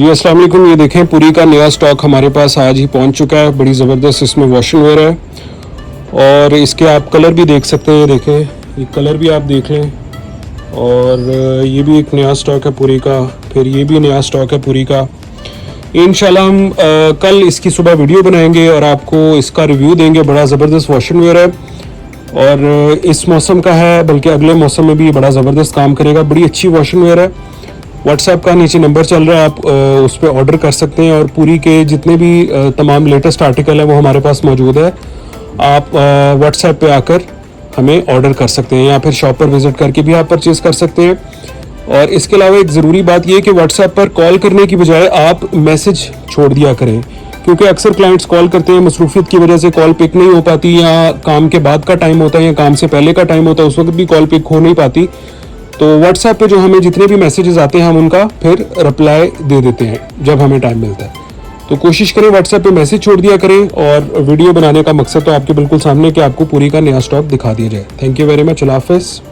जी अस्सलाम वालेकुम। ये देखें पूरी का नया स्टॉक हमारे पास आज ही पहुंच चुका है। बड़ी ज़बरदस्त इसमें वॉशिंग वेयर है और इसके आप कलर भी देख सकते हैं। देखें ये कलर भी आप देख लें। और ये भी एक नया स्टॉक है पूरी का। फिर ये भी नया स्टॉक है पूरी का। इंशाल्लाह हम कल इसकी सुबह वीडियो बनाएंगे और आपको इसका रिव्यू देंगे। बड़ा ज़बरदस्त वॉशिंग वेयर है और इस मौसम का है, बल्कि अगले मौसम में भी बड़ा ज़बरदस्त काम करेगा। बड़ी अच्छी वॉशिंग वेयर है। व्हाट्सएप का नीचे नंबर चल रहा है, आप उस पर ऑर्डर कर सकते हैं और पूरी के जितने भी तमाम लेटेस्ट आर्टिकल हैं वो हमारे पास मौजूद है। आप व्हाट्सएप पे आकर हमें ऑर्डर कर सकते हैं या फिर शॉप पर विज़िट करके भी आप परचेज़ कर सकते हैं। और इसके अलावा एक ज़रूरी बात यह है कि व्हाट्सएप पर कॉल करने की बजाय आप मैसेज छोड़ दिया करें, क्योंकि अक्सर क्लाइंट्स कॉल करते हैं, मसरूफियत की वजह से कॉल पिक नहीं हो पाती, या काम के बाद का टाइम होता है या काम से पहले का टाइम होता है, उस वक्त भी कॉल पिक हो नहीं पाती। तो व्हाट्सएप पे जो हमें जितने भी मैसेजेस आते हैं हम उनका फिर रिप्लाई दे देते हैं जब हमें टाइम मिलता है। तो कोशिश करें व्हाट्सएप पे मैसेज छोड़ दिया करें। और वीडियो बनाने का मकसद तो आपके बिल्कुल सामने कि आपको पूरी का नया स्टॉक दिखा दिया जाए। Thank you very much. अल्लाह हाफ़िज़।